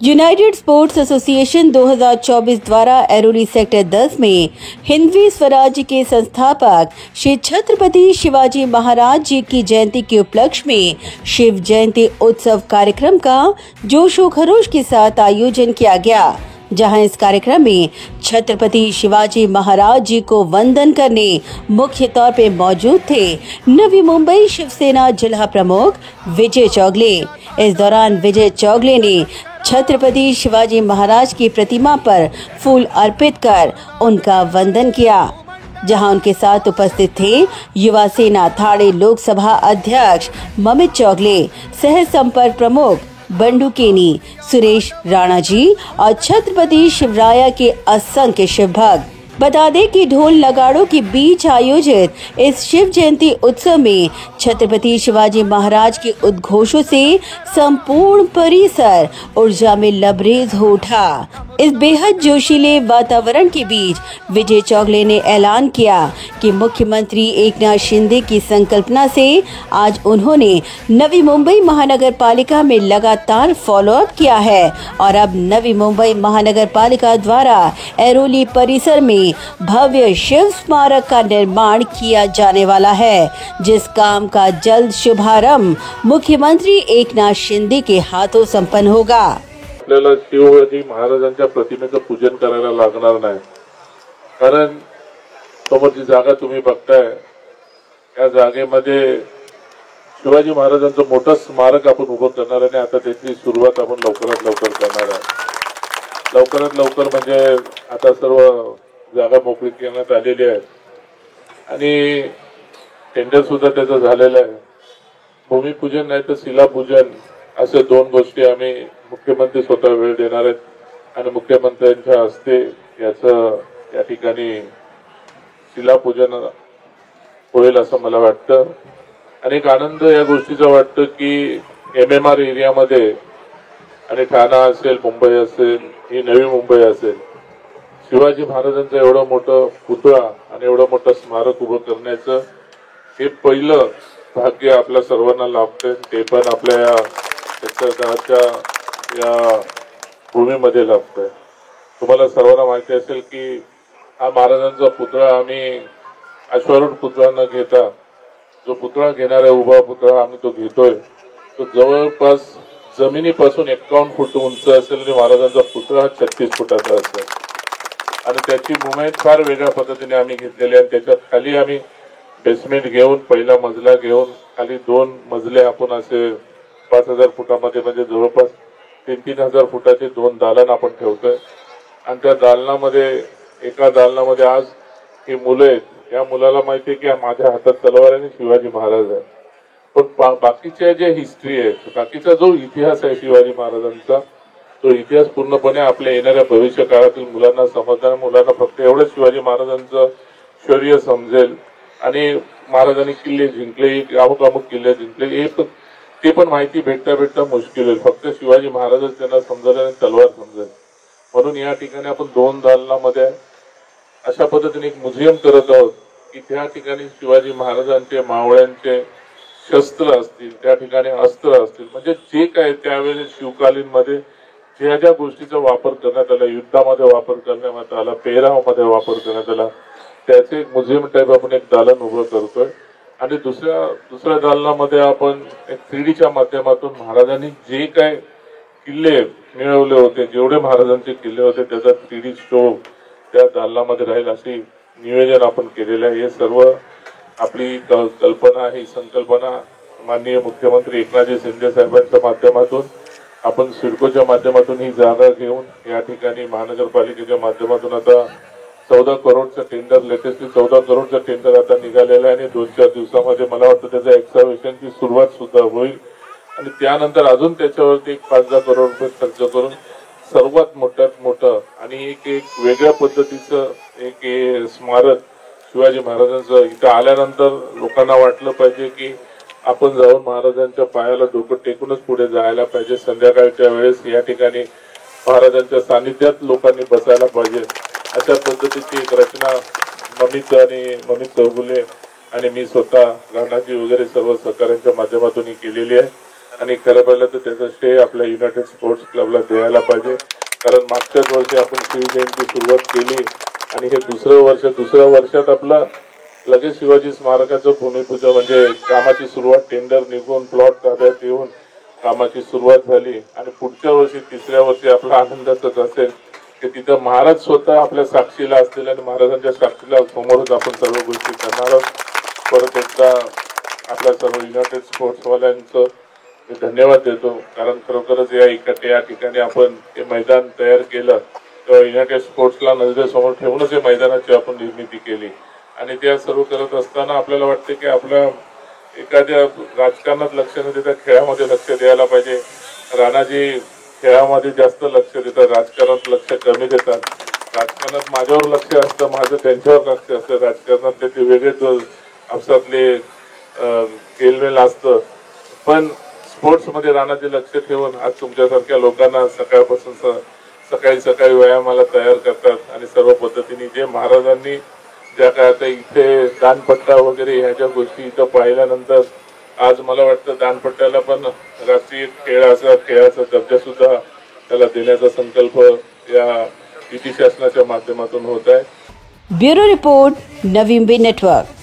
United sports association 2024 द्वारा Airoli sector 10 में हिंदवी स्वराज्य के संस्थापक श्री छत्रपति शिवाजी महाराज जी की जयंती के उपलक्ष्य में शिव जयंती उत्सव कार्यक्रम का जोशो खरोश के साथ आयोजन किया गया, जहां इस कार्यक्रम में छत्रपति शिवाजी महाराज जी को वंदन करने मुख्य तौर पे मौजूद थे नवी मुंबई शिवसेना जिला प्रमुख विजय चौगले। इस दौरान विजय चौगले ने छत्रपति शिवाजी महाराज की प्रतिमा पर फूल अर्पित कर उनका वंदन किया, जहां उनके साथ उपस्थित थे युवा सेना थाड़े लोकसभा अध्यक्ष ममित चौगले, सह संपर्क प्रमुख बंडू केनी, सुरेश राणा जी और छत्रपति शिवराया के असंख्य शिव भक्त। बता दें कि ढोल नगाड़ों के बीच आयोजित इस शिव जयंती उत्सव में छत्रपति शिवाजी महाराज के उद्घोषों से संपूर्ण परिसर ऊर्जा में लबरेज हो उठा। इस बेहद जोशीले वातावरण के बीच विजय चौगले ने ऐलान किया कि मुख्यमंत्री एकनाथ शिंदे की संकल्पना से आज उन्होंने नवी मुंबई महानगर पालिका में लगातार फॉलोअप किया है और अब नवी मुंबई महानगर पालिका द्वारा ऐरोली परिसर में भव्य शिव स्मारक का निर्माण किया जाने वाला है, जिस काम का जल्द शुभारंभ मुख्यमंत्री एकनाथ शिंदे के हाथों संपन्न होगा। आपल्याला शिवाजी महाराजांच्या प्रतिमेचं पूजन करायला लागणार नाही, कारण समोरची जागा तुम्ही बघताय त्या जागेमध्ये शिवाजी महाराजांचं मोठं स्मारक आपण उभं करणार आहे आणि आता त्याची सुरुवात आपण लवकरात लवकर करणार आहे। लवकरात लवकर म्हणजे आता सर्व जागा मोकळी करण्यात आलेली आहे आणि टेंडर सुद्धा त्याचं झालेलं आहे। भूमिपूजन नाही तर शिलापूजन असे दोन गोष्टी आम्ही मुख्यमंत्री स्वतः वेळ देणार आहेत आणि मुख्यमंत्र्यांच्या हस्ते याचं या ठिकाणी शिलापूजन होईल असं मला वाटतं। आणि एक आनंद या गोष्टीचा वाटतं की MMR एरियामध्ये आणि ठाणा असेल, मुंबई असेल, ही नवी मुंबई असेल, शिवाजी महाराजांचं एवढं मोठं पुतळा आणि एवढं मोठं स्मारक उभं करण्याचं हे पहिलं भाग्य आपल्या सर्वांना लाभतंय, ते पण आपल्या या भूमीमध्ये लाभतंय। तुम्हाला सर्वांना माहिती असेल की हा महाराजांचा पुतळा आम्ही अश्वारूढ पुतळा न घेता जो पुतळा घेणारा उभा पुतळा आम्ही तो घेतोय, तो जवळपास जमिनीपासून 51 फूट उंच असेल आणि महाराजांचा पुतळा 36 फुटाचा असेल आणि त्याची मुवमेंट फार वेगळ्या पद्धतीने आम्ही घेतलेली आहे। त्याच्यात खाली आम्ही बेसमेंट घेऊन पहिला मजला घेऊन खाली 2 मजले आपण असे 5000 फुटामध्ये म्हणजे जवळपास 3,000 फुटाचे 2 दालन आपण ठेवतोय आणि त्या दालनामध्ये एका दालनामध्ये आज ही मुलं आहेत, या मुलाला माहिती आहे की माझ्या हातात तलवार आहे आणि शिवाजी महाराज आहे, पण बाकीचे जे हिस्ट्री आहे, बाकीचा जो इतिहास आहे शिवाजी महाराजांचा, तो इतिहास पूर्णपणे आपल्या येणाऱ्या भविष्य काळातील मुलांना समजणार, मुलांना फक्त एवढं शिवाजी महाराजांचं शौर्य समजेल आणि महाराजांनी किल्ले जिंकले, अमुक अमुक किल्ले जिंकले, हे ते पण माहिती भेटता भेटता मुश्किल होईल। फक्त शिवाजी महाराजच त्यांना समजेल आणि तलवार समजेल। म्हणून या ठिकाणी आपण 2 दालनामध्ये अशा पद्धतीने एक म्युझियम करत आहोत की त्या ठिकाणी शिवाजी महाराजांचे मावळ्यांचे शस्त्र असतील, त्या ठिकाणी अस्त्र असतील, म्हणजे जे काय त्यावेळेस शिवकालीन मध्ये ज्या ज्या गोष्टीचा वापर करण्यात आला, युद्धामध्ये वापर करण्यात आला, पेहरावामध्ये वापर करण्यात आला, त्याचे एक म्युझियम टाईप आपण एक दालन उभं करतोय आणि दुसऱ्या दालनामध्ये आपण एक 3Dच्या माध्यमातून महाराजांनी जे काय किल्ले मिळवले होते, जेवढे महाराजांचे किल्ले होते त्याचा 3D शो त्या दालनामध्ये राहील अशी नियोजन आपण केलेलं आहे। हे सर्व आपली कल्पना, ही संकल्पना माननीय मुख्यमंत्री एकनाथ शिंदे साहेबांच्या माध्यमातून आपण सिडकोच्या माध्यमातून ही जागा घेऊन या ठिकाणी महानगरपालिकेच्या माध्यमातून आता 14 करोडचं टेंडर, लेटेस्टली 14 करोडचं टेंडर आता निघालेलं आहे आणि 2-4 दिवसामध्ये मला वाटतं त्याच्या एक्झामिनेशनची सुरुवात सुद्धा होईल आणि त्यानंतर अजून त्याच्यावरती 5-10 करोड रुपये खर्च करून सर्वात मोठ्यात मोठं आणि एक वेगळ्या पद्धतीचं एक स्मारक शिवाजी महाराजांचं इथं आल्यानंतर लोकांना वाटलं पाहिजे की आपण जाऊन महाराजांच्या पायाला डोकं टेकूनच पुढे जायला पाहिजे. संध्याकाळच्या वेळेस या ठिकाणी महाराजांच्या सानिध्यात लोकांनी बसायला पाहिजे. अशा पद्धतीची एक रचना ममित चौगुले आणि मी स्वतः राणाजी वगैरे सर्व सहकाऱ्यांच्या माध्यमातून ही केलेली आहे आणि खरं पाहिलं तर त्याचं श्रेय आपल्या युनायटेड स्पोर्ट्स क्लबला द्यायला पाहिजे. कारण मागच्याच वर्षी आपण शिवजयंती सुरुवात केली आणि हे दुसऱ्या वर्षात आपलं लगेच शिवाजी स्मारकाचं भूमिपूजन म्हणजे कामाची सुरुवात, टेंडर निघून प्लॉट ताब्यात येऊन कामाची सुरुवात झाली आणि पुढच्या वर्षी 3ऱ्या वर्षी आपला आनंदाचंच असेल की तिथं महाराज स्वतः आपल्या साक्षीला असतील आणि महाराजांच्या साक्षीला समोरच आपण सर्व गोष्टी करणार आहोत. परत एकदा आपल्या सर्व युनायटेड स्पोर्ट्सवाल्यांचं मी धन्यवाद देतो कारण खरोखरच या ठिकाणी आपण हे मैदान तयार केलं तेव्हा युनायटेड स्पोर्ट्सला नजरेसमोर ठेवूनच या मैदानाची आपण निर्मिती केली आणि त्या सर्व करत असताना आपल्याला वाटते की आपल्या एखाद्या राजकारणात लक्ष न देता खेळामध्ये लक्ष द्यायला पाहिजे. राणाजी खेळामध्ये जास्त लक्ष देतात, राजकारणात लक्ष कमी देतात. राजकारणात माझ्यावर लक्ष असतं, माझं त्यांच्यावर लक्ष असतं. राजकारणात त्याचे वेगळेच आपसातले खेळमेल असतं पण स्पोर्ट्समध्ये राणाजी लक्ष ठेवून आज तुमच्यासारख्या लोकांना सकाळपासून सकाळी व्यायामाला तयार करतात आणि सर्व पद्धतीने जे महाराजांनी ज्या काय आता इथे दानपट्टा वगैरे ह्या ज्या गोष्टी इथं पाहिल्यानंतर आज मला वाटतं दानपट्ट्याला पण राष्ट्रीय खेळाचा दर्जा सुद्धा त्याला देण्याचा संकल्प या युती शासनाच्या माध्यमातून होत आहे. Bureau report, Navi Mumbai network.